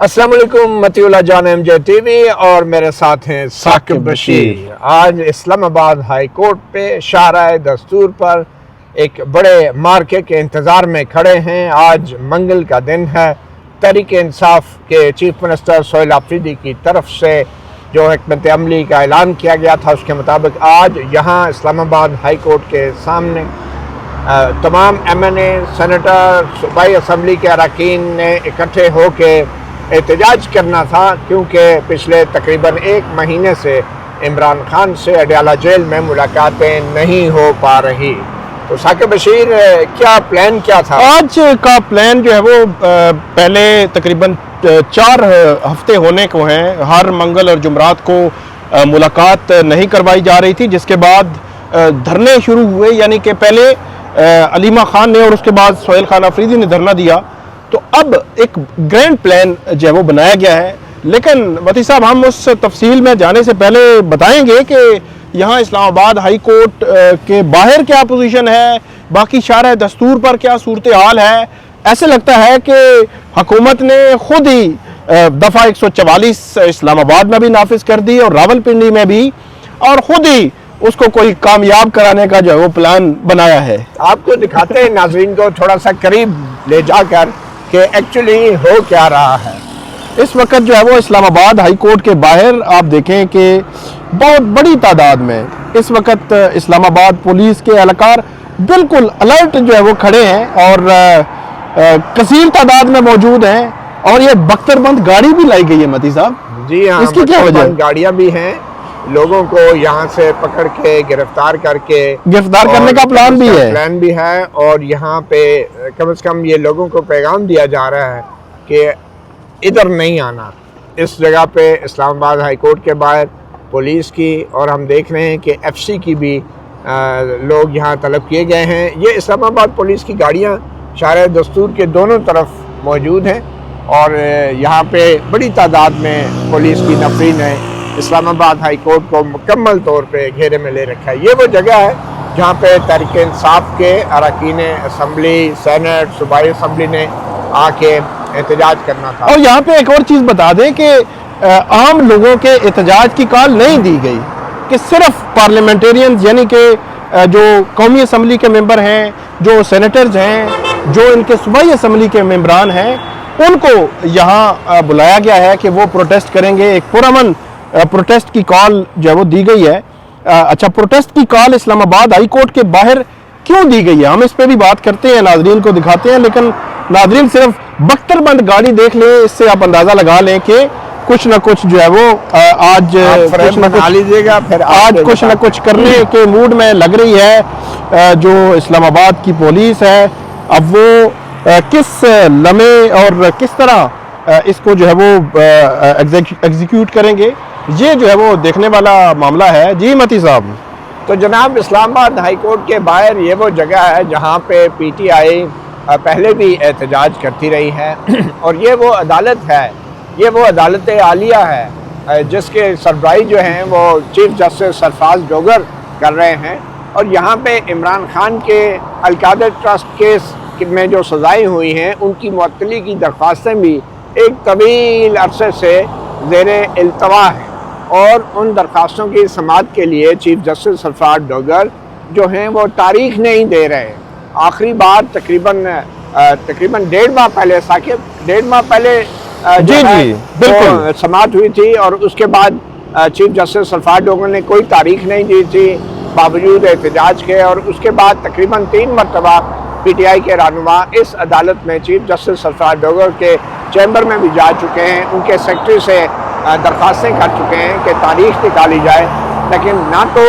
अस्सलाम वालेकुम, मतीउल्लाह जान एमजे टीवी और मेरे साथ हैं साकिब बशीर। आज इस्लामाबाद हाई कोर्ट पे शाहराए दस्तूर पर एक बड़े मार्के के इंतज़ार में खड़े हैं। आज मंगल का दिन है। तहरीक इंसाफ के चीफ मिनिस्टर सोहेल आफरीदी की तरफ से जो हिकमत अमली का ऐलान किया गया था, उसके मुताबिक आज यहाँ इस्लामाबाद हाई कोर्ट के सामने तमाम MNA, सेनेटर, सूबाई असम्बली के अरकान ने इकट्ठे होकर एहतजाज करना था, क्योंकि पिछले तकरीबन एक महीने से इमरान खान से अडयाला जेल में मुलाकातें नहीं हो पा रही। तो साकिब बशीर, क्या प्लान क्या था? आज का प्लान जो है वो पहले तकरीबन 4 हफ्ते होने को हैं। हर मंगल और जुमरात को मुलाकात नहीं करवाई जा रही थी, जिसके बाद धरने शुरू हुए। यानी कि पहले अलीमा खान ने और उसके बाद सोहेल खान आफरीदी ने धरना दिया। तो अब एक ग्रैंड प्लान जो है वो बनाया गया है। लेकिन मती साहब, हम उस तफसील में जाने से पहले बताएंगे कि यहाँ इस्लामाबाद हाई कोर्ट के बाहर क्या पोजीशन है, बाकी शाहराए दस्तूर पर क्या सूरत हाल है। ऐसे लगता है कि हुकूमत ने खुद ही दफ़ा 144 इस्लामाबाद में भी नाफिज कर दी और रावलपिंडी में भी, और खुद ही उसको कोई कामयाब कराने का जो है वो प्लान बनाया है। आपको दिखाते हैं नाज़रीन को थोड़ा सा करीब ले जाकर कि एक्चुअली हो क्या रहा है। इस वक्त जो है वो इस्लामाबाद हाई कोर्ट के बाहर आप देखें कि बहुत बड़ी तादाद में इस वक्त इस्लामाबाद पुलिस के एहलकार बिल्कुल अलर्ट जो है वो खड़े हैं और कसीर तादाद में मौजूद हैं। और ये बख्तरबंद गाड़ी भी लाई गई है मती साहब। जी हाँ, इसकी क्या वजह? गाड़ियाँ भी हैं, लोगों को यहाँ से पकड़ के गिरफ्तार करने का प्लान भी है। और यहाँ पे कम से कम ये लोगों को पैगाम दिया जा रहा है कि इधर नहीं आना। इस जगह पे इस्लामाबाद हाई कोर्ट के बाहर पुलिस की, और हम देख रहे हैं कि FC की भी लोग यहाँ तलब किए गए हैं। ये इस्लामाबाद पुलिस की गाड़ियाँ शाहराए दस्तूर के दोनों तरफ मौजूद हैं और यहाँ पे बड़ी तादाद में पुलिस की नफरी ने इस्लामाबाद हाई कोर्ट को मुकम्मल तौर पे घेरे में ले रखा है। ये वो जगह है जहाँ पे तहरीक इंसाफ के अरकान असम्बली, सेनेट, सूबाई असम्बली ने आके एहतजाज करना था। और यहाँ पे एक और चीज़ बता दें कि आम लोगों के एहतजाज की कॉल नहीं दी गई, कि सिर्फ पार्लियामेंटेरियंस यानी कि जो कौमी असम्बली के मेंबर हैं, जो सेनेटर्स हैं, जो इनके सूबाई असम्बली के मेंबरान हैं, उनको यहाँ बुलाया गया है कि वो प्रोटेस्ट करेंगे। एक पुरअमन प्रोटेस्ट की कॉल जो है वो दी गई है। अच्छा, प्रोटेस्ट की कॉल इस्लामाबाद हाई कोर्ट के बाहर क्यों दी गई है, हम इस पे भी बात करते हैं, नाजरीन को दिखाते हैं। लेकिन नाजरीन सिर्फ बख्तरबंद गाड़ी देख लें, इससे आप अंदाज़ा लगा लें कि कुछ ना कुछ जो है वो आज कुछ ना कुछ करने के मूड में लग रही है जो इस्लामाबाद की पुलिस है। अब वो किस लम्हे और किस तरह इसको जो है वो एग्जीक्यूट करेंगे, ये जो है वो देखने वाला मामला है। जी मती साहब। तो जनाब, इस्लामाबाद हाई कोर्ट के बाहर ये वो जगह है जहाँ पे PTI पहले भी एहतजाज करती रही है और ये वो अदालत है, ये वो अदालत आलिया है जिसके सरबराही जो हैं वो चीफ जस्टिस सरफराज डोगर कर रहे हैं। और यहाँ पे इमरान खान के अलकादर ट्रस्ट केस में जो सज़ाएँ हुई हैं, उनकी मुअत्तली की दरख्वास्तें भी एक तवील अरसे से ज़ेरे इल्तवा है और उन दरख्वास्तों की समाअत के लिए चीफ जस्टिस सरफराज डोगर जो हैं वो तारीख नहीं दे रहे। आखिरी बार तकरीबन 1.5 माह पहले, साकिब, 1.5 माह पहले बिल्कुल समाअत हुई थी और उसके बाद चीफ जस्टिस सरफराज डोगर ने कोई तारीख नहीं दी थी बावजूद एहतजाज के। और उसके बाद तकरीबन 3 मरतबा PTI के रहनुमा इस अदालत में चीफ जस्टिस सरफराज डोगर के चैम्बर में भी जा चुके हैं, उनके सेक्रेटरी से दरख्वास्तें कर चुके हैं कि तारीख निकाली जाए। लेकिन ना तो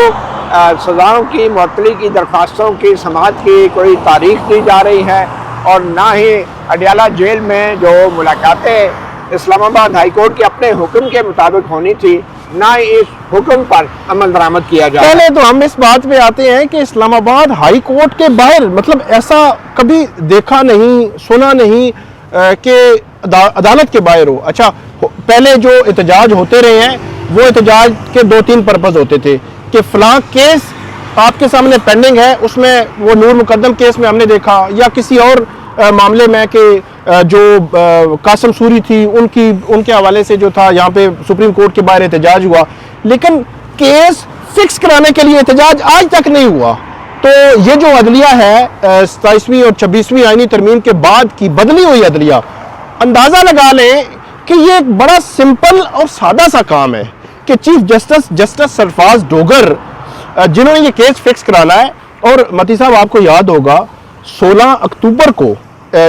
सज़ाओं की मुअत्तली की दरख्वास्तों की समाअत की कोई तारीख दी जा रही है और ना ही अडयाला जेल में जो मुलाकातें इस्लामाबाद हाई कोर्ट के अपने हुक्म के मुताबिक होनी थी, ना इस हुक्म पर अमल दरामद किया जाए। पहले तो हम इस बात पे आते हैं कि इस्लामाबाद हाई कोर्ट के बाहर, मतलब ऐसा कभी देखा नहीं, सुना नहीं कि अदालत के बाहर हो। अच्छा, पहले जो एहतजाज होते रहे हैं वो एहतजाज के 2-3 पर्पज़ होते थे कि फ़लाँ केस आपके सामने पेंडिंग है, उसमें वो नूर मुकद्दम केस में हमने देखा, या किसी और मामले में कि जो कासम सूरी थी उनके हवाले से जो था यहाँ पे सुप्रीम कोर्ट के बाहर एहतजाज हुआ, लेकिन केस फिक्स कराने के लिए एहतजाज आज तक नहीं हुआ। तो ये जो अदलिया है 27वीं और 26वीं आईनी तरमीम के बाद की बदली हुई अदलिया, अंदाज़ा लगा लें कि ये एक बड़ा सिंपल और सादा सा काम है कि चीफ जस्टिस सरफराज डोगर जिन्होंने ये केस फिक्स कराना है, और मती साहब आपको याद होगा 16 अक्टूबर को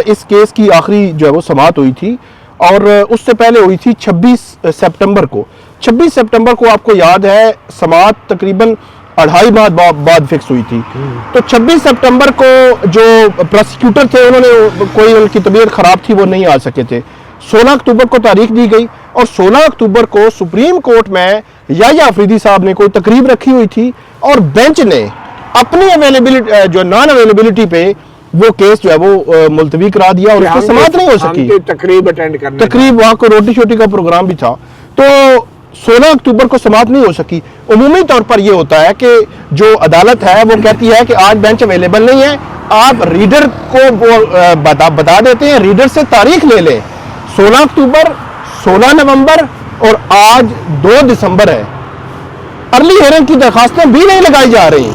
इस केस की आखिरी जो है वो समाअत हुई थी, और उससे पहले हुई थी 26 सितंबर को। 26 सितंबर को आपको याद है समाअत तकरीबन 2.5 माह बाद फिक्स हुई थी। तो 26 सितंबर को जो प्रोसिक्यूटर थे उन्होंने कोई उनकी तबीयत ख़राब थी, वो नहीं आ सके थे। 16 अक्टूबर को तारीख दी गई और 16 अक्टूबर को सुप्रीम कोर्ट में याह्या अफरीदी साहब ने कोई तकरीब रखी हुई थी और बेंच ने अपनी अवेलेबिलिटी जो नॉन अवेलेबिलिटी पे वो केस जो है वो मुलतवी करा दिया और उसकी समाअत नहीं हो सकी। तकरीब अटेंड करने तकरीब वहाँ को रोटी शोटी का प्रोग्राम भी था, तो 16 अक्टूबर को समाअत नहीं हो सकी। उमूमी तौर पर यह होता है कि जो अदालत है वो कहती है कि आज बेंच अवेलेबल नहीं है, आप रीडर को वो बता देते हैं, रीडर से तारीख ले लें। 16 अक्टूबर, 16 नवंबर और आज 2 दिसंबर है। अर्ली हियरिंग की दरखास्तें भी नहीं लगाई जा रही।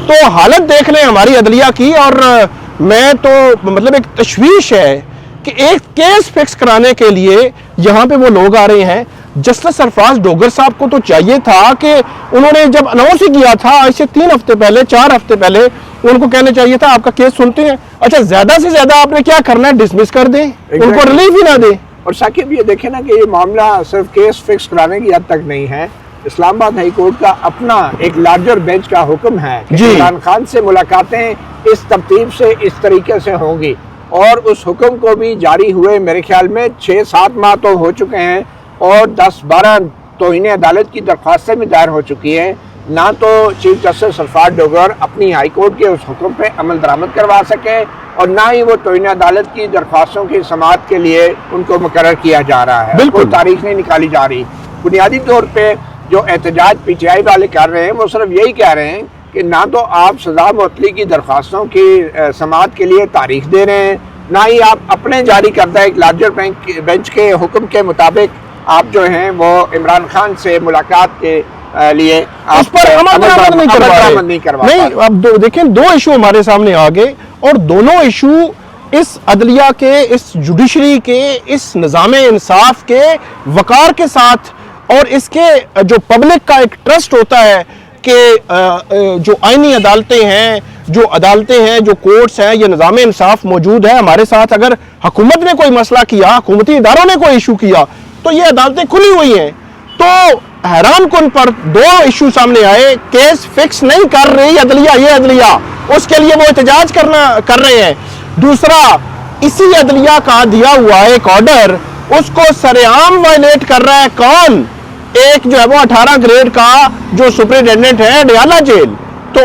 तो हालत देख लें हमारी अदलिया की, और मैं तो मतलब एक तशवीश है कि एक केस फिक्स कराने के लिए यहाँ पे वो लोग आ रहे हैं। जस्टिस सरफराज डोगर साहब को तो चाहिए था कि उन्होंने जब अनाउंस ही किया था आज से 3 हफ्ते पहले, 4 हफ्ते पहले, उनको कहना चाहिए था आपका केस सुनते हैं। अच्छा, ज्यादा से ज्यादा आपने क्या करना है, डिसमिस कर दें, उनको रिलीफ ही ना दें। और साकिब ये देखें ना कि ये मामला सिर्फ केस फिक्स कराने की हद तक नहीं है। इस्लामाबाद हाई कोर्ट का अपना एक लार्जर बेंच का हुक्म है कि इमरान खान से मुलाकातें इस तरतीब से, इस तरीके से होंगी, और उस हुक्म को भी जारी हुए मेरे ख्याल में 6-7 माह तो हो चुके हैं, और 10-12 तौहीन अदालत की दरख्वास्तें भी दायर हो चुकी हैं। ना तो चीफ जस्टिस सरफराज डोगर अपनी हाई कोर्ट के उस हुक्म पे अमल दरामद करवा सके, और ना ही वो तौहीन अदालत की दरख्वास्तों की समाअत के लिए उनको मुकर्रर किया जा रहा है। कोई तारीख नहीं निकाली जा रही। बुनियादी तौर पर जो एहतजाज PTI वाले कर रहे हैं वो सिर्फ यही कह रहे हैं कि ना तो आप सजा मुअत्तली की दरख्वास्तों की समाअत के लिए तारीख दे रहे हैं, ना ही आप अपने जारी करदा एक लार्जर बेंच के हुक्म के मुताबिक आप जो हैं वो इमरान खान से मुलाकात के लिए उस पर अमल दरामद नहीं करवा रहे। नहीं, अब देखें 2 इशू हमारे सामने आ गए, और दोनों इशू इस अदलिया के, इस जुडिशरी के, इस निज़ाम इंसाफ के वकार के साथ, और इसके जो पब्लिक का एक ट्रस्ट होता है कि जो आईनी अदालतें हैं, जो कोर्ट्स हैं, ये निज़ाम इंसाफ मौजूद है हमारे साथ। अगर हुकूमत ने कोई मसला किया, हुकूमती इदारों ने कोई इशू किया, तो ये अदालतें खुली हुई हैं। तो हैरान कुन पर 2 इशू सामने आए, केस फिक्स नहीं कर रही ये अदलिया, उसके लिए वो एहतजाज कर रहे हैं। दूसरा, इसी अदलिया का दिया हुआ एक ऑर्डर, उसको सरेआम वायलेट कर रहा है कौन? एक जो है वो 18 ग्रेड का जो सुपरिटेंडेंट है अडयाला जेल। तो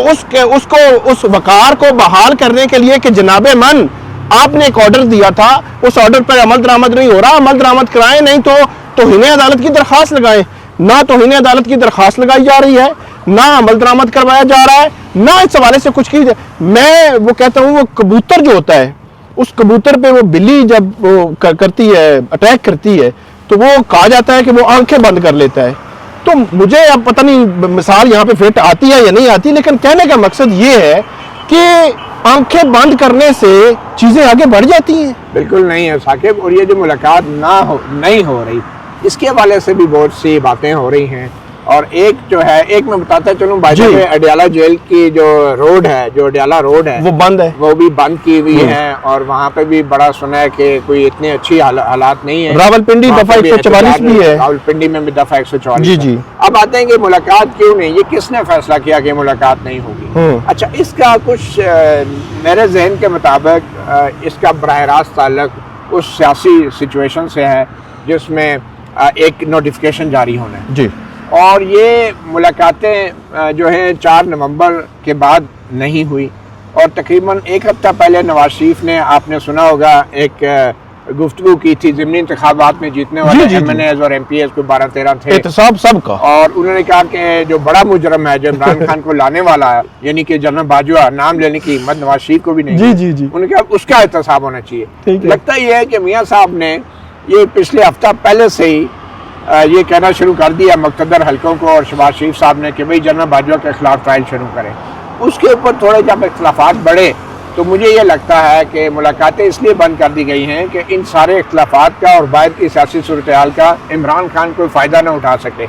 उसको उस वकार को बहाल करने के लिए कि जनाबे मन आपने एक ऑर्डर दिया था, उस ऑर्डर पर अमल दरामद नहीं हो रहा, अमल दरामद कराएं, नहीं तो तौहीन अदालत की दरख्वास्त लगाएं। ना तौहीन अदालत की दरख्वास्त लगाई जा रही है, ना अमल दरामद करवाया जा रहा है, ना इस हवाले से कुछ की। मैं वो कहता हूँ, वो कबूतर जो होता है, उस कबूतर पे वो बिल्ली जब वो करती है, अटैक करती है, तो वो कहा जाता है कि वो आंखें बंद कर लेता है। तो मुझे अब पता नहीं मिसाल यहाँ पे फिट आती है या नहीं आती, लेकिन कहने का मकसद ये है कि आंखें बंद करने से चीजें आगे बढ़ जाती हैं। बिल्कुल नहीं है साकिब, और ये जो मुलाकात नहीं हो रही, इसके हवाले से भी बहुत सी बातें हो रही हैं। और एक जो है, एक मैं बताता चलूँ, बाकी अडयाला जेल की जो रोड है, जो अडयाला रोड है, वो बंद है, वो भी बंद की हुई है, और वहाँ पे भी बड़ा सुना है कि कोई इतनी अच्छी हालात नहीं है। रावलपिंडी दफा 144 भी है, रावलपिंडी में भी दफा 144। जी जी। अब आते हैं कि मुलाकात क्यों नहीं, ये किसने फैसला किया कि मुलाकात नहीं होगी? अच्छा, इसका कुछ मेरे जहन के मुताबिक इसका बराह रास्त ताल्लुक उस सियासी सिचुएशन से है जिसमें एक नोटिफिकेशन जारी होना है जी, और ये मुलाकातें जो है 4 नवंबर के बाद नहीं हुई। और तकरीबन 1 हफ्ता पहले नवाज शरीफ ने, आपने सुना होगा, एक गुफ्तगू की थी ज़िमनी इंतखाबात में जीतने वाले MNAs और MPs को 12-13 थे, एहतसाब सबका, और उन्होंने कहा कि जो बड़ा मुजरम है जो इमरान खान को लाने वाला है, यानी कि जनरल बाजवा, नाम लेने की हिम्मत नवाज शरीफ को भी नहीं, उन्होंने कहा उसका एहतसाब होना चाहिए। लगता ये है कि मियाँ साहब ने ये पिछले हफ्ता पहले से ही ये कहना शुरू कर दिया मुक़्तदर हलकों को और शहबाज शरीफ साहब ने कि भाई जनरल बाजवा के खिलाफ ट्रायल शुरू करें। उसके ऊपर थोड़े जब इख्तलाफात बढ़े तो मुझे ये लगता है कि मुलाकातें इसलिए बंद कर दी गई हैं कि इन सारे इख्तलाफात का और बाहर की सियासी सूरत हाल का इमरान खान कोई फ़ायदा ना उठा सके,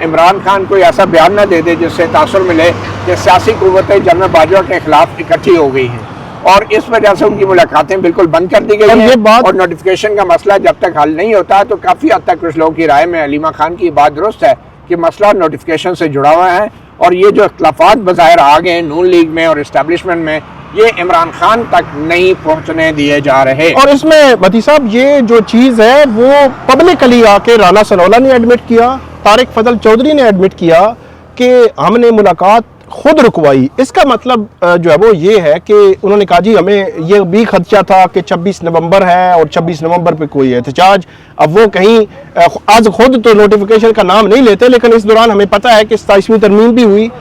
इमरान खान कोई ऐसा बयान ना दे दे जिससे तासुर मिले कि सियासी कुव्वतें जनरल बाजवा के खिलाफ इकट्ठी हो गई हैं, और इस वजह से उनकी मुलाकातें बिल्कुल बंद कर दी गई हैं। और नोटिफिकेशन का मसला जब तक हल नहीं होता तो काफ़ी हद तक कुछ लोगों की राय में हलीमा खान की बात दुरुस्त है कि मसला नोटिफिकेशन से जुड़ा हुआ है, और ये जो इख्तलाफात बज़ाहिर आ गए नून लीग में और इस्टेब्लिशमेंट में, ये इमरान खान तक नहीं पहुंचने दिए जा रहे। और इसमें मती साहब ये जो चीज़ है वो पब्लिकली आके राना सनौला ने एडमिट किया, तारिक फजल चौधरी ने एडमिट किया कि हमने मुलाकात खुद रुकवाई। इसका मतलब जो है वो ये है कि उन्होंने कहा जी हमें ये भी खदशा था कि 26 नवंबर है और 26 नवंबर पे कोई एहतजाज, अब वो कहीं आज खुद तो नोटिफिकेशन का नाम नहीं लेते, लेकिन इस दौरान हमें पता है कि 27वीं तरमीम भी हुई,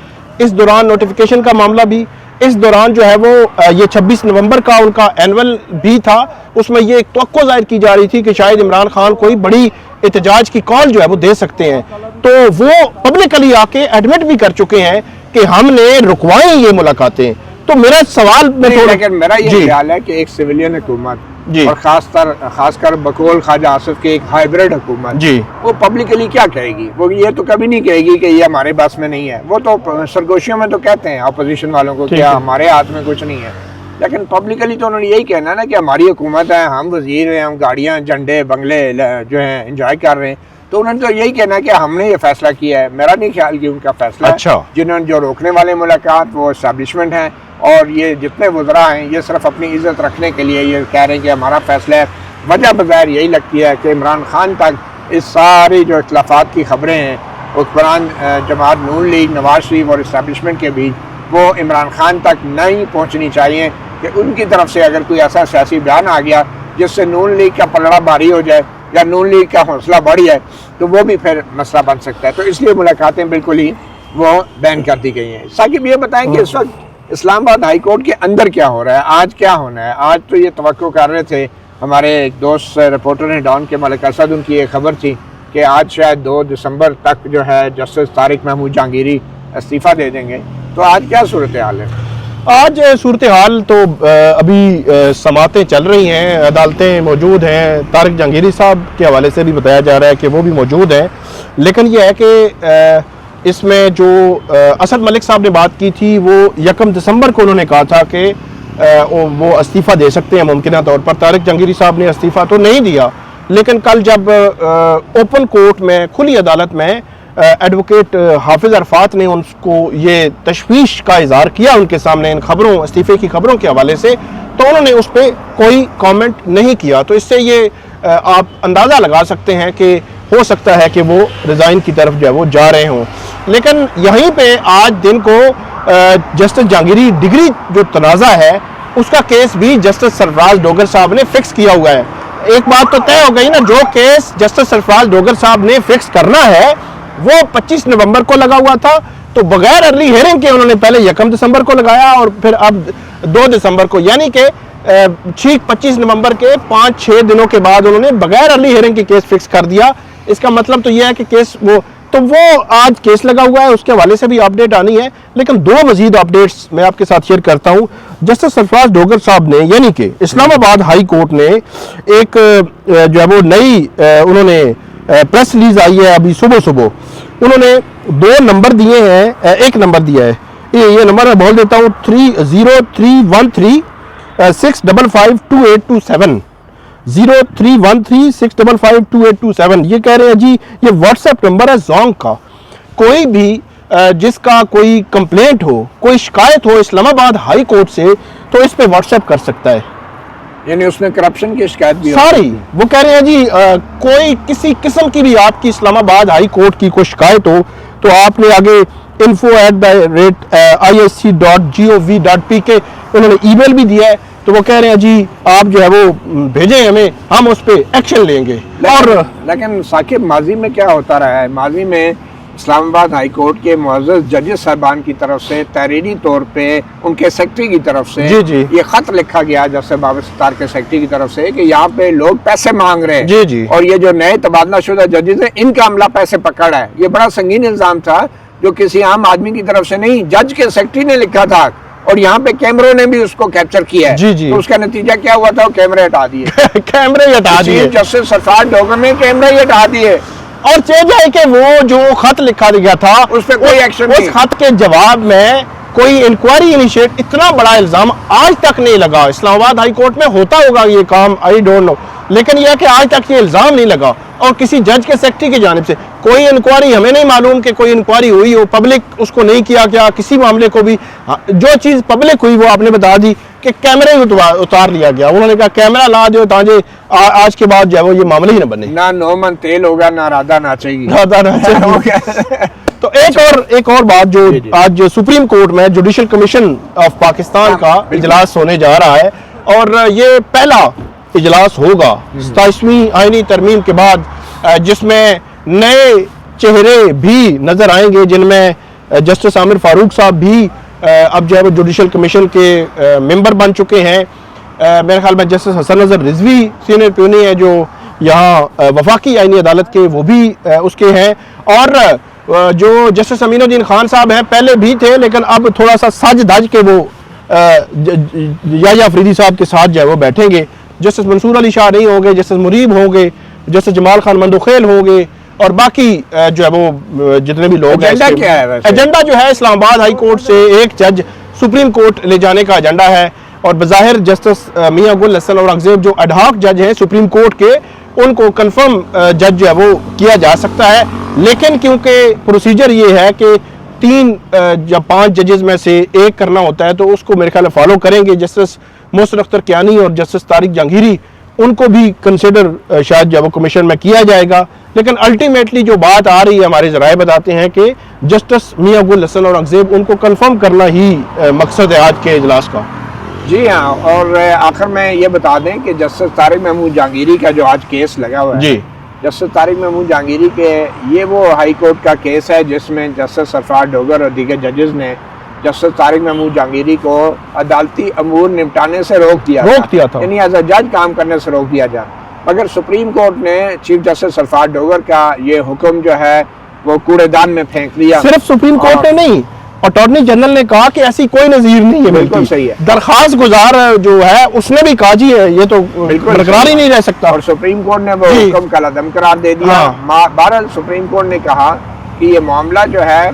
इस दौरान नोटिफिकेशन का मामला भी, इस दौरान जो है वो ये 26 नवंबर का उनका एनुअल भी था, उसमें ये एक तवक्को जाहिर की जा रही थी कि शायद इमरान खान कोई बड़ी एहतजाज की कॉल जो है वो दे सकते हैं, तो वो पब्लिकली आके एडमिट भी कर चुके हैं कि हमने रुकवाई ये मुलाकातें। तो मेरा सवाल में लेकिन मेरा ये ख्याल है कि एक सिविलियन हुकूमत और खासकर बकौल ख्वाजा आसिफ की एक हाइब्रिड हुकूमत वो पब्लिकली क्या कहेगी, वो ये तो कभी नहीं कहेगी कि ये हमारे बस में नहीं है। वो तो सरगोशियों में तो कहते हैं अपोजिशन वालों को क्या हमारे हाथ में कुछ नहीं है, लेकिन पब्लिकली तो उन्होंने यही कहना ना कि हमारी हुकूमत है, हम वजीर हैं, हम गाड़ियाँ झंडे बंगले जो हैं इंजॉय कर रहे हैं, तो उन्होंने तो यही कहना कि हमने ये फैसला किया है। मेरा नहीं ख्याल कि उनका फैसला है। जिन्होंने जो रोकने वाले मुलाकात वो एस्टेब्लिशमेंट हैं, और ये जितने वज़रा हैं ये सिर्फ अपनी इज़्ज़त रखने के लिए ये कह रहे हैं कि हमारा फैसला है। वजह बज़ाहिर यही लगती है कि इमरान खान तक इस सारी जो इख्तलाफात की खबरें हैं हुक्मरान जमात नून लीग, नवाज शरीफ और इस्टेब्लिशमेंट के बीच, वो इमरान खान तक नहीं पहुँचनी चाहिए कि उनकी तरफ से अगर कोई ऐसा सियासी बयान आ गया जिससे नून लीग का पलड़ा भारी हो जाए या नून लीग का हौसला बढ़ जाए तो वो भी फिर मसला बन सकता है। तो इसलिए मुलाकातें बिल्कुल ही वो बैन कर दी गई हैं। साकिब ये बताएं कि इस वक्त इस्लामाबाद हाई कोर्ट के अंदर क्या हो रहा है, आज क्या होना है? आज तो ये तवक्को कर रहे थे हमारे एक दोस्त रिपोर्टर हैं डॉन के मलिक असद, उनकी ये खबर थी कि आज शायद 2 दिसंबर तक जो है जस्टिस तारिक महमूद जहांगीरी इस्तीफ़ा दे देंगे। तो आज क्या सूरत हाल है? आज सूरत हाल तो अभी समातें चल रही हैं, अदालतें मौजूद हैं, तारिक जहांगीरी साहब के हवाले से भी बताया जा रहा है कि वो भी मौजूद हैं, लेकिन यह है कि इसमें जो असद मलिक साहब ने बात की थी वो 1 दिसंबर को उन्होंने कहा था कि वो इस्तीफ़ा दे सकते हैं मुमकिन तौर पर। तारिक जहांगीरी साहब ने इस्तीफ़ा तो नहीं दिया, लेकिन कल जब ओपन कोर्ट में खुली अदालत में एडवोकेट हाफिज अरफात ने उनको ये तशवीश का इजहार किया उनके सामने इन खबरों, इस्तीफे की खबरों के हवाले से, तो उन्होंने उस पर कोई कमेंट नहीं किया। तो इससे ये आप अंदाज़ा लगा सकते हैं कि हो सकता है कि वो रिज़ाइन की तरफ जो है वो जा रहे हों। लेकिन यहीं पे आज दिन को जस्टिस जहांगीरी डिग्री जो तनाज़ा है उसका केस भी जस्टिस सरफराज डोगर साहब ने फिक्स किया हुआ है। एक बात तो तय हो गई ना, जो केस जस्टिस सरफराज डोगर साहब ने फिक्स करना है वो 25 नवंबर को लगा हुआ था, तो बगैर अर्ली हियरिंग के उन्होंने पहले 1 दिसंबर को लगाया और फिर अब 2 दिसंबर को, यानी कि ठीक 25 नवंबर के 5-6 दिनों के बाद उन्होंने बगैर अर्ली हियरिंग के केस फिक्स कर दिया। इसका मतलब तो यह है कि केस वो आज केस लगा हुआ है, उसके हवाले से भी अपडेट आनी है। लेकिन 2 मजीद अपडेट्स मैं आपके साथ शेयर करता हूँ। जस्टिस सरफराज डोगर साहब ने, यानी कि इस्लामाबाद हाई कोर्ट ने एक जो है वो नई उन्होंने प्रेस रिलीज आई है अभी सुबह उन्होंने 2 नंबर दिए हैं, एक नंबर दिया है, ये नंबर मैं बोल देता हूँ 30313 6552827 0313655827। ये कह रहे हैं जी ये व्हाट्सएप नंबर है जोंग का। कोई भी जिसका कोई कंप्लेंट हो, कोई शिकायत हो इस्लामाबाद हाई कोर्ट से, तो इस पे व्हाट्सएप कर सकता है। यानी उसमें करप्शन की शिकायत भी सारी वो कह रहे हैं जी कोई किसी किस्म की भी आपकी इस्लामाबाद हाई कोर्ट की कोई शिकायत हो तो आपने आगे info@isc.gov.pk उन्होंने ईमेल भी दिया है तो वो कह रहे हैं जी आप जो है वो भेजें हमें, हम उस पर एक्शन लेंगे। और लेकिन साकिब, माजी में क्या होता रहा है, माजी में इस्लामाबाद हाई कोर्ट के मुअज़्ज़ज़ जजेस साहबान की तरफ से तहरीरी तौर पे उनके सेक्रेटरी की तरफ से जी जी ये खत लिखा गया जैसे बाबर सत्तार के सेक्रेटरी की तरफ से कि यहाँ पे लोग पैसे मांग रहे हैं जी जी, और ये जो नए तबादला शुदा जजेस हैं इनका अमला पैसे पकड़ है। ये बड़ा संगीन इल्जाम था जो किसी आम आदमी की तरफ से नहीं, जज के सेक्रेटरी ने लिखा था और यहाँ पे कैमरों ने भी उसको कैप्चर किया है। जी जी, तो उसका नतीजा क्या हुआ था, वो कैमरे हटा दिए कैमरे हटा दिए, जस्टिस सरफराज डोगर ने कैमरे ही हटा दिए और चेंज है कि वो जो खत लिखा गया था उस पर कोई एक्शन उस नहीं। खत के जवाब में कोई इंक्वायरी इनिशिएट, इतना बड़ा इल्जाम आज तक नहीं लगा। इस्लामाबाद हाई कोर्ट में होता होगा ये काम, आई डोंट नो, लेकिन यह कि आज तक ये इल्जाम नहीं लगा और किसी जज के सेक्रेटरी की जानिब से कोई इंक्वायरी, हमें नहीं मालूम कि कोई इंक्वायरी हुई हो, पब्लिक उसको नहीं किया गया किसी मामले को भी। जो चीज़ पब्लिक हुई वो आपने बता दी कि कैमरे उतार लिया गया, उन्होंने कहा कैमरा ला दो ताकि आज के बाद जो है वो ये मामले ही ना बने, ना 9 मन तेल होगा ना राधा नाचेगी। तो एक और बात जो आज सुप्रीम कोर्ट में जुडिशल कमीशन ऑफ पाकिस्तान का इजलास होने जा रहा है और ये पहला इजलास होगा 27वीं आईनी तरमीम के बाद, जिसमें नए चेहरे भी नजर आएंगे, जिनमें जस्टिस आमिर फारूक साहब भी अब जो है वो जुडिशल कमीशन के मेंबर बन चुके हैं। मेरे ख्याल में जस्टिस हसन नजर रिजवी सीनियर प्यूनी है जो यहाँ वफाकी आईनी अदालत के, वो भी उसके हैं। और जो जस्टिस अमीनुद्दीन खान साहब हैं पहले भी थे लेकिन अब थोड़ा सा सज धज के वो याया अफरीदी साहब के साथ जो है वो बैठेंगे। जस्टिस मंसूर अली शाह नहीं होंगे, जस्टिस मुरीब होंगे, जस्टिस जमाल खान मंदोखेल होंगे और बाकी जो है वो जितने भी लोग हैं। एजेंडा क्या है वैसे? एजेंडा जो है इस्लामाबाद हाई कोर्ट से एक जज सुप्रीम कोर्ट ले जाने का एजेंडा है और बज़ाहिर जस्टिस मियां गुल हसन और औरंगजेब जो एडहॉक जज हैं सुप्रीम कोर्ट के, उनको कंफर्म जज जो है वो किया जा सकता है। लेकिन क्योंकि प्रोसीजर ये है कि 3 या 5 जजेस में से एक करना होता है तो उसको मेरे ख्याल फॉलो करेंगे। जस्टिस मोहसिन अख्तर कियानी और जस्टिस तारिक जहांगीरी, उनको भी कंसिडर शायद जो कमीशन में किया जाएगा। लेकिन अल्टीमेटली जो बात आ रही है, हमारे ज़राए बताते हैं कि जस्टिस मियां गुल हसन और औरंगजेब उनको कंफर्म करना ही मकसद है आज के इजलास का। जी हाँ, और आखिर में ये बता दें कि जस्टिस तारिक महमूद जहांगीरी का जो आज केस लगा हुआ है जी, जस्टिस तारिक महमूद जहांगीरी के, ये वो हाई कोर्ट का केस है जिसमें जस्टिस सरफराज डोगर और दीगर जजेस ने जस्टिस तारिक महमूद जहांगीरी को अदालती अमूर निपटाने से रोक दिया था, यानी एज अ जज काम करने से रोक दिया था। मगर सुप्रीम कोर्ट ने चीफ जस्टिस सरफराज डोगर का ये हुक्म जो है वो कूड़ेदान में फेंक दिया। सिर्फ सुप्रीम कोर्ट ने नहीं, अटॉर्नी जनरल ने कहा कि ऐसी कोई नजीर नहीं है। बिल्कुल सही है। दरखास्त गुजार जो है उसने भी कहा जी है ये तो बरकरार ही नहीं रह सकता और सुप्रीम कोर्ट ने वो हुक्म कल अदम करार दे दिया। बहरहाल सुप्रीम कोर्ट ने कहा कि ये मामला जो है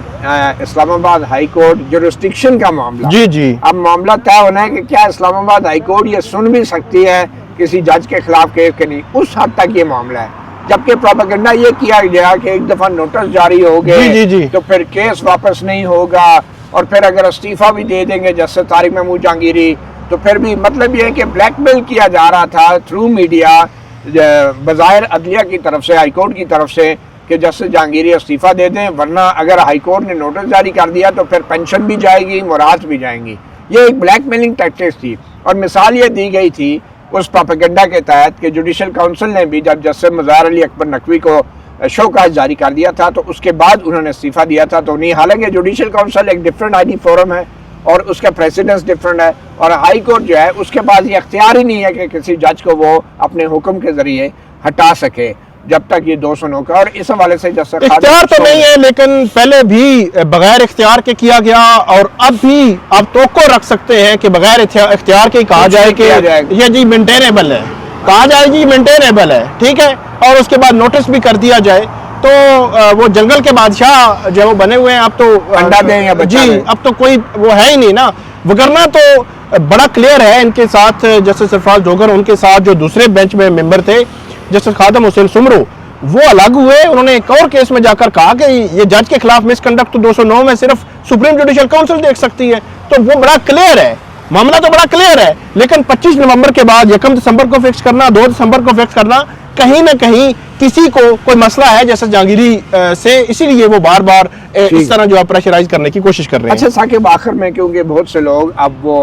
इस्लामाबाद हाई कोर्ट जुरिस्डिक्शन का मामला, जी जी, अब मामला तय होना है कि क्या इस्लामाबाद हाई कोर्ट ये सुन भी सकती है किसी जज के खिलाफ केस के नहीं, उस हद तक ये मामला है। जबकि प्रोपेगेंडा ये किया गया कि एक दफा नोटिस जारी हो गए तो फिर केस वापस नहीं होगा और फिर अगर इस्तीफा भी दे देंगे जस्टिस तारिक महमूद जहांगीरी तो फिर भी मतलब ये है कि ब्लैकमेल किया जा रहा था थ्रू मीडिया बज़ाहिर अदलिया की तरफ से, हाई कोर्ट की तरफ से, कि जस्टिस जहांगीरी इस्तीफा दे दें, वरना अगर हाई कोर्ट ने नोटिस जारी कर दिया तो फिर पेंशन भी जाएगी, मुराद भी जाएंगी। ये एक ब्लैकमेलिंग टैक्टिक्स थी और मिसाल ये दी गई थी उस प्रोपेगेंडा के तहत कि जुडिशल काउंसिल ने भी जब जस्टिस मज़ार अली अकबर नकवी को शोकाज जारी कर दिया था तो उसके बाद उन्होंने इस्तीफा दिया था। तो नहीं, हालांकि जुडिशल काउंसिल एक डिफरेंट आईनी फोरम है और उसका प्रेसिडेंस डिफरेंट है और हाई कोर्ट जो है उसके पास ये अख्तियार ही नहीं है कि किसी जज को वो अपने हुक्म के जरिए हटा सके जब तक ये 200 का। और इस हवाले से जस्टिस इख्तियार तो नहीं है लेकिन पहले भी बगैर इख्तियार के किया गया और अब भी आप तो रख सकते हैं कि बगैर इख्तियार के कहा जाए कि ये जी मेंटेनेबल है, कहा जाए जी मेंटेनेबल है, ठीक है, और उसके बाद नोटिस भी कर दिया जाए तो वो जंगल के बादशाह जो वो बने हुए हैं अब तो अंडा दें या बच्चा जी, अब तो कोई वो है ही नहीं ना। वगरना तो बड़ा क्लियर है इनके साथ जस्टिस सरफराज डोगर, उनके साथ जो दूसरे बेंच में मेंबर थे जस्टिस खादम हुसैन सुमरो, वो अलग हुए। उन्होंने एक और केस में जाकर कहा कि ये जज के खिलाफ मिसकंडक्ट तो 209 में सिर्फ सुप्रीम जुडिशल काउंसिल देख सकती है। तो वो बड़ा क्लियर है, मामला तो बड़ा क्लियर है, लेकिन 25 नवंबर के बाद 1 दिसंबर को फिक्स करना, 2 दिसंबर को फिक्स करना, कहीं ना कहीं किसी को कोई मसला है जैसे जहांगीरी से, इसीलिए वो बार बार इस तरह जो प्रेशराइज करने की कोशिश कर रहे हैं। अच्छा साकिब, आखिर में क्योंकि बहुत से लोग अब वो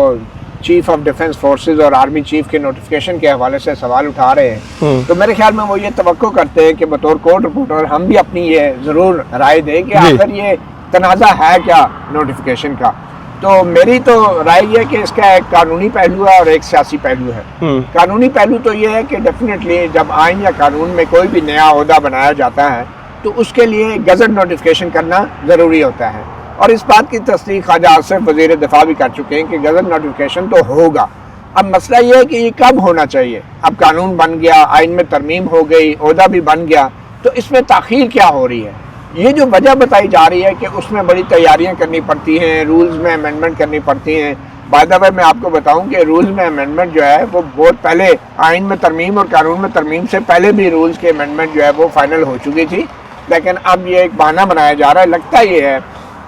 चीफ ऑफ डिफेंस फोर्सेस और आर्मी चीफ के नोटिफिकेशन के हवाले से सवाल उठा रहे हैं, तो मेरे ख्याल में वो ये तवक्को करते हैं कि बतौर कोर्ट रिपोर्टर हम भी अपनी ये ज़रूर राय दें कि आखिर ये तनाज़ा है क्या नोटिफिकेशन का। तो मेरी तो राय ये है कि इसका एक कानूनी पहलू है और एक सियासी पहलू है। कानूनी पहलू तो ये है कि डेफिनेटली जब आइन या कानून में कोई भी नया ओहदा बनाया जाता है तो उसके लिए गज़ट नोटिफिकेशन करना ज़रूरी होता है, और इस बात की तस्दीक ख्वाजा आसिफ वज़ीर दिफा भी कर चुके हैं कि गज़ट नोटिफिकेशन तो होगा। अब मसला ये है कि ये कब होना चाहिए। अब कानून बन गया, आइन में तरमीम हो गई, ओहदा भी बन गया, तो इसमें ताख़ीर क्या हो रही है। ये जो वजह बताई जा रही है कि उसमें बड़ी तैयारियां करनी पड़ती हैं, रूल्स में अमेंडमेंट करनी पड़ती हैं। बाय द वे मैं आपको बताऊं कि रूल्स में अमेंडमेंट जो है वो बहुत पहले आइन में तरमीम और कानून में तरमीम से पहले भी रूल्स की अमेंडमेंट जो है वो फाइनल हो चुकी थी, लेकिन अब ये एक बहाना बनाया जा रहा है। लगता ये है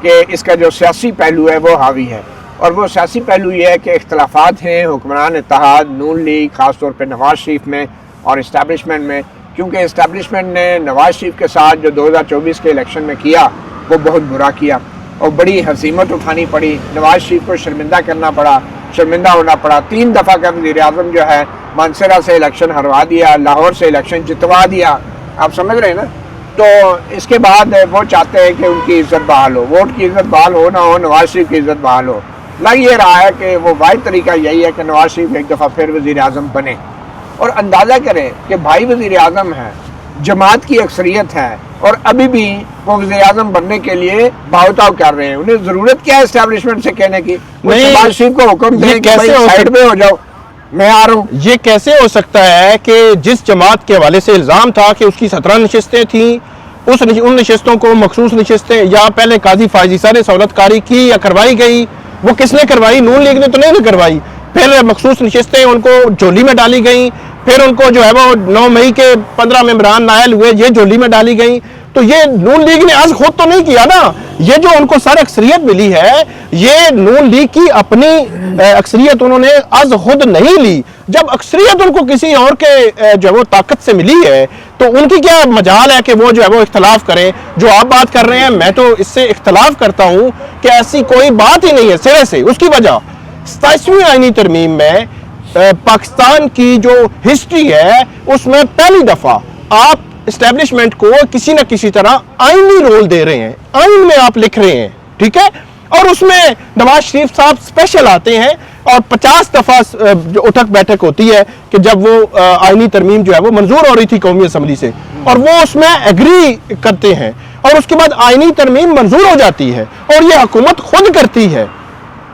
कि इसका जो सियासी पहलू है वो हावी है, और वो सियासी पहलू ये है कि इख्तलाफात हैं हुक्मरान इत्तेहाद नून लीग ख़ास तौर पर नवाज शरीफ में और इस्टेब्लिशमेंट में, क्योंकि इस्टेब्लिशमेंट ने नवाज शरीफ के साथ जो 2024 के इलेक्शन में किया वो बहुत बुरा किया और बड़ी हसीमत उठानी पड़ी। नवाज शरीफ को शर्मिंदा करना पड़ा, शर्मिंदा होना पड़ा। 3 दफ़ा का वज़ीर-ए-आज़म जो है मानसरा से इलेक्शन हरवा दिया, लाहौर से इलेक्शन जितवा दिया, आप समझ रहे हैं ना। तो इसके बाद वो चाहते हैं कि उनकी इज़्ज़त बहाल हो, वोट की इज़्ज़त बहाल हो ना हो, नवाज शरीफ की इज़्ज़त बहाल हो। लग ये रहा है कि वो वाहिद तरीका यही है कि नवाज शरीफ एक दफ़ा फिर वज़ीर-ए-आज़म बने। और अंदाज़ा करें कि भाई वज़ीर-ए-आज़म है, जमात की अक्सरियत है, और अभी भी वो वज़ीर-ए-आज़म बनने के लिए भावताव कर रहे हैं। उन्हें ज़रूरत क्या है इस्टेब्लिशमेंट से कहने की, नवाज शरीफ को हुक्म दें कि भाई साइड पे हो जाओ, मैं आ रहा हूँ। ये कैसे हो सकता है कि जिस जमात के हवाले से इल्ज़ाम था कि उसकी 17 नशिस्तें थीं, उन नशिस्तों को मखसूस नशिस्तें या पहले काजी फायजीसा ने सहूलतकारी की या करवाई गई, वो किसने करवाई? नून लीग ने तो नहीं करवाई। फिर मखसूस नशिस्तें उनको झोली में डाली गई, फिर उनको जो है वो 9 मई के 15 मेंबरान नायल हुए, ये झोली में डाली गई। तो ये नून लीग ने आज खुद तो नहीं किया ना, ये जो उनको सर अक्सरियत मिली है ये नून लीग की अपनी अक्सरियत उन्होंने आज खुद नहीं ली। जब अक्सरियत उनको किसी और के जो है वो ताकत से मिली है तो उनकी क्या मजाल है कि वो जो है वो इख्तलाफ करें। जो आप बात कर रहे हैं मैं तो इससे इख्तलाफ करता हूं कि ऐसी कोई बात ही नहीं है सिरे से। उसकी वजह 27वीं आईनी तरमीम में पाकिस्तान की जो हिस्ट्री है उसमें पहली दफा आप एस्टेब्लिशमेंट को किसी न किसी तरह आईनी रोल दे रहे हैं, आइन में आप लिख रहे हैं, ठीक है। और उसमें नवाज शरीफ साहब स्पेशल आते हैं और 50 दफा जो उठक बैठक होती है कि जब वो आईनी तरमीम जो है वो मंजूर हो रही थी कौमी असम्बली से, और वो उसमें एग्री करते हैं और उसके बाद आईनी तरमीम मंजूर हो जाती है और ये हुकूमत खुद करती है।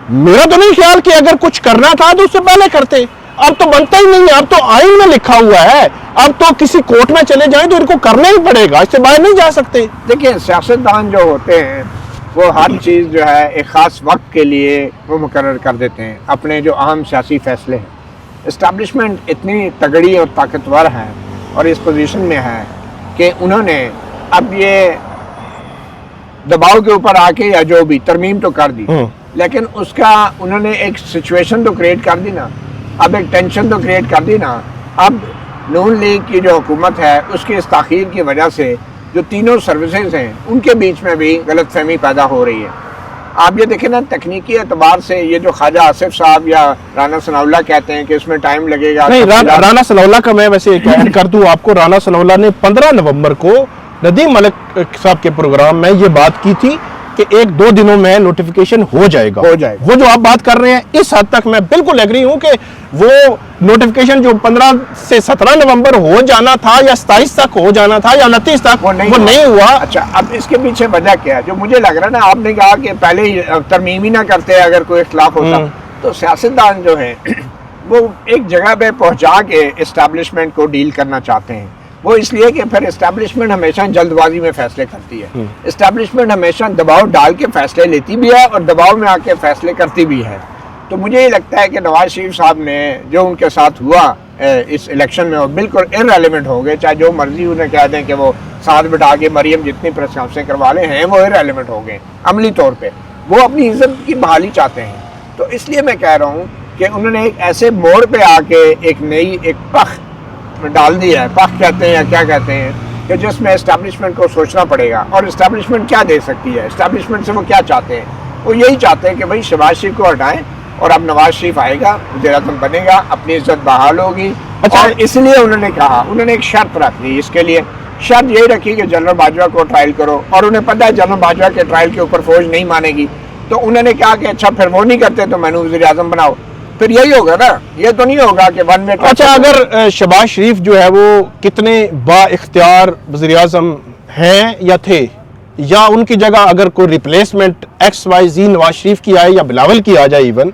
मेरा तो नहीं ख्याल कि अगर कुछ करना था तो उससे पहले करते। अब तो बनता ही नहीं है, अब तो आइन में लिखा हुआ है, अब तो किसी कोर्ट में चले जाएं तो इनको करना ही पड़ेगा, इससे बाहर नहीं जा सकते। देखिए सियासतदान जो होते हैं वो हर चीज़ जो है एक ख़ास वक्त के लिए वो मुकर्रर कर देते हैं अपने जो अहम सियासी फैसले हैं। इस्टेब्लिशमेंट इतनी तगड़ी और ताकतवर है और इस पोजीशन में है कि उन्होंने अब ये दबाव के ऊपर आके या जो भी तरमीम तो कर दी, लेकिन उसका उन्होंने एक सिचुएशन तो क्रिएट कर दी ना, अब एक टेंशन तो क्रिएट कर दी ना। अब नून लीग की जो हुकूमत है उसकी इस ताख़ीर की वजह से जो तीनों सर्विसेज हैं उनके बीच में भी गलतफहमी पैदा हो रही है। आप ये देखें ना, तकनीकी एतबार से ये जो ख्वाजा आसिफ साहब या राना सनाउल्लाह कहते हैं कि इसमें टाइम लगेगा, नहीं राना सनाउल्लाह का मैं वैसे ऐड कर दूं आपको। राना सनाउल्लाह ने 15 नवंबर को नदीम मलिक साहब के प्रोग्राम में ये बात की थी कि 1-2 दिनों में नोटिफिकेशन हो जाएगा। वो जो आप बात कर रहे हैं इस हद तक मैं बिल्कुल एग्री हूं कि वो नोटिफिकेशन जो 15 से 17 नवंबर हो जाना था या 27 तक हो जाना था या 29 तक वो नहीं हुआ। अच्छा, अब इसके पीछे वजह क्या है? जो मुझे लग रहा है ना, आपने कहा कि पहले ही तरमीम ही ना करते अगर कोई इख्तलाफ होता, तो सियासतदान जो है वो एक जगह पे पहुंचा के इस्टेब्लिशमेंट को डील करना चाहते हैं। वो इसलिए कि फिर इस्टेब्लिशमेंट हमेशा जल्दबाजी में फैसले करती है, इस्टेब्लिशमेंट हमेशा दबाव डाल के फैसले लेती भी है और दबाव में आके फैसले करती भी है। तो मुझे ये लगता है कि नवाज शरीफ साहब ने जो उनके साथ हुआ इस इलेक्शन में वो बिल्कुल इररेलेवेंट हो गए, चाहे जो मर्जी उन्हें कह दें कि वो साथ बिठा के मरियम जितनी प्रेस कॉन्फ्रेंस करवा ले हैं, वो इररेलेवेंट हो गए अमली तौर पर। वो अपनी इज्जत की बहाली चाहते हैं। तो इसलिए मैं कह रहा हूँ कि उन्होंने एक ऐसे मोड़ पर आके एक नई एक पख डाल दिया है, पख कहते हैं या क्या कहते हैं, कि जिसमें इस्टेब्लिशमेंट को सोचना पड़ेगा। और इस्टेब्लिशमेंट क्या दे सकती है? इस्टेब्लिशमेंट से वो क्या चाहते हैं? वो यही चाहते हैं कि भाई शहबाज शरीफ को हटाएं और अब नवाज शरीफ आएगा, वज़ीर-ए-आज़म बनेगा, अपनी इज्जत बहाल होगी। अच्छा। और इसलिए उन्होंने कहा, उन्होंने एक शर्त रख दी इसके लिए, शर्त यही रखी कि जनरल बाजवा को ट्रायल करो, और उन्हें पता है जनरल बाजवा के ट्रायल के ऊपर फौज नहीं मानेगी, तो उन्होंने कहा कि अच्छा फिर वो नहीं करते तो मैंने वज़ीर-ए-आज़म बनाओ। फिर यही होगा ना, ये तो नहीं होगा कि वन में। अच्छा, अगर शहबाज शरीफ जो है वो कितने बाइख्तियार वज़ीर-ए-आज़म हैं या थे, या उनकी जगह अगर कोई रिप्लेसमेंट XYZ नवाज शरीफ की आए या बिलावल की आ जाए इवन,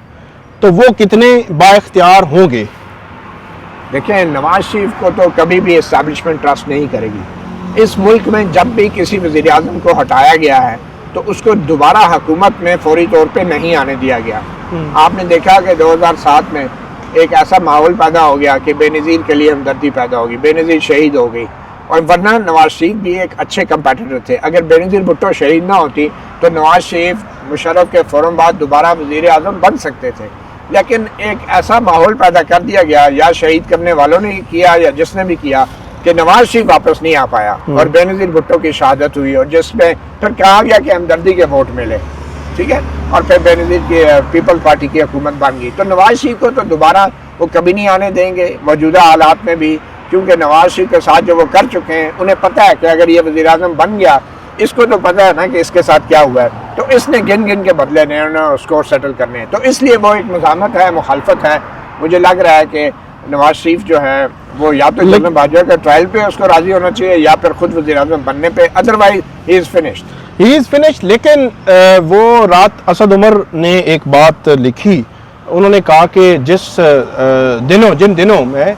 तो वो कितने बाइख्तियार होंगे? देखें, नवाज शरीफ को तो कभी भी इस्टेब्लिशमेंट ट्रस्ट नहीं करेगी। इस मुल्क में जब भी किसी वज़ीर-ए-आज़म को हटाया गया है तो उसको दोबारा हुकूमत में फौरी तौर पे नहीं आने दिया गया। आपने देखा कि 2007 में एक ऐसा माहौल पैदा हो गया कि बेनज़ीर के लिए हमदर्दी पैदा होगी, बेनज़ीर शहीद हो गई, और वरना नवाज शरीफ भी एक अच्छे कंपेटिटर थे। अगर बेनज़ीर भुट्टो शहीद ना होती तो नवाज शरीफ मुशर्रफ के फ़ौरन बाद दोबारा वज़ीर-ए-आज़म बन सकते थे, लेकिन एक ऐसा माहौल पैदा कर दिया गया, या शहीद करने वालों ने किया या जिसने भी किया, कि नवाज शरीफ वापस नहीं आ पाया और बेनज़ीर भुट्टो की शहादत हुई, और जिसमें फिर कहा गया कि हमदर्दी के वोट मिले, ठीक है, और फिर बेनज़ीर की पीपल्स पार्टी की हुकूमत बन गई। तो नवाज शरीफ को तो दोबारा वो कभी नहीं आने देंगे मौजूदा हालात में भी, क्योंकि नवाज शरीफ के साथ जो वो कर चुके हैं, उन्हें पता है कि अगर ये वज़ीर-ए-आज़म बन गया, इसको तो पता है ना कि इसके साथ क्या हुआ है, तो इसने गिन गिन के बदले ने उन्हें स्कोर सेटल करने हैं। तो इसलिए वो एक मज़ामत है, मुखालफत है। मुझे लग रहा है कि नवाज शरीफ जो है वो या तो जनरल बाजवा के ट्रायल पे उसको राज़ी होना चाहिए, या फिर खुद वज़ीर-ए-आज़म बनने पे, अदरवाइज ही इज़ फिनिश्ड। लेकिन वो रात असद उमर ने एक बात लिखी, उन्होंने कहा कि जिन दिनों में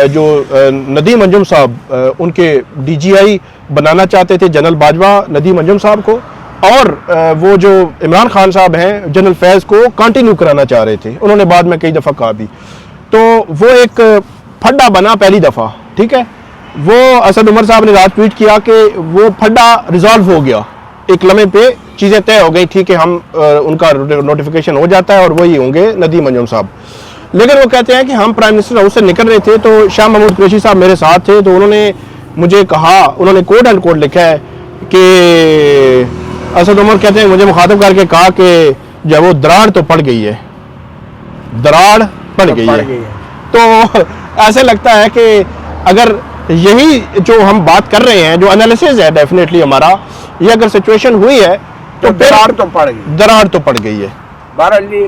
जो नदीम अंजुम साहब उनके DGI बनाना चाहते थे जनरल बाजवा नदीम अंजुम साहब को, और वो जो इमरान खान साहब हैं जनरल फैज़ को कंटिन्यू कराना चाह रहे थे, उन्होंने बाद में कई दफ़ा कहा भी, तो वो एक फड्डा बना पहली दफ़ा, ठीक है। वो असद उमर साहब ने रात ट्वीट किया कि वो फड्डा रिजॉल्व हो गया, एक लम्हे पे चीज़ें तय हो गई थी कि हम उनका नोटिफिकेशन हो जाता है और वही होंगे नदीम अंजुम साहब। लेकिन वो कहते हैं कि हम प्राइम मिनिस्टर हाउस से निकल रहे थे तो शाह महमूद कुरैशी साहब मेरे साथ थे, तो उन्होंने मुझे कहा, उन्होंने कोड एंड कोड लिखा है कि असद उमर कहते हैं मुझे मुखातब करके कहा कि जब वो दरार तो पड़ गई है, दरार पड़ गई है। तो ऐसे लगता है कि अगर यही जो हम बात कर रहे हैं, जो एनालिसिस है डेफिनेटली हमारा, ये अगर सिचुएशन हुई है तो दरार तो पड़ गई है। बहरहाल जी,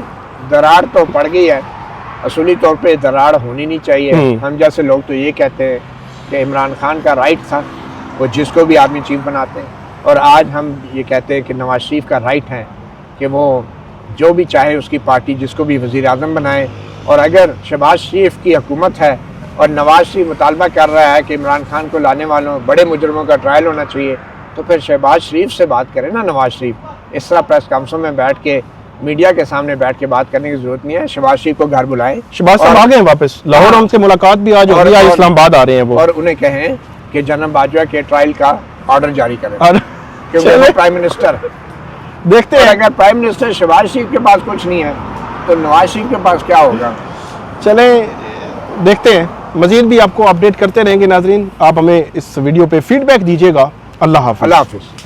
दरार तो पड़ गई है। असूली तौर पे दरार होनी नहीं चाहिए। हम जैसे लोग तो ये कहते हैं कि इमरान खान का राइट था, वो जिसको भी आर्मी चीफ बनाते हैं, और आज हम ये कहते हैं कि नवाज शरीफ का राइट है कि वो जो भी चाहे उसकी पार्टी जिसको भी वज़ीर-ए-आज़म बनाए। और अगर शहबाज शरीफ की हुकूमत है और नवाज शरीफ मुतालबा कर रहा है कि इमरान खान को लाने वालों बड़े मुजरमों का ट्रायल होना चाहिए, तो फिर शहबाज शरीफ से बात करें ना नवाज शरीफ। इस तरह प्रेस कॉन्फ्रेंस में बैठ के, मीडिया के सामने बैठ के बात करने की जरूरत नहीं है। शहबाज शरीफ को घर बुलाएं। शहबाज साहब आ गए वापस लाहौर, हमसे मुलाकात भी आज हो गई, इस्लामाबाद आ रहे हैं वो, और उन्हें कहें कि जनरल बाजवा के ट्रायल का ऑर्डर जारी करें, क्योंकि वो प्राइम मिनिस्टर। देखते हैं अगर प्राइम मिनिस्टर शहबाज शरीफ के पास कुछ नहीं है तो नवाज शरीफ के पास क्या होगा। चले देखते हैं, मजीद भी आपको अपडेट करते रहेंगे नाजरीन। आप हमें इस वीडियो पे फीडबैक दीजिएगा। अल्लाह हाफ़िज़।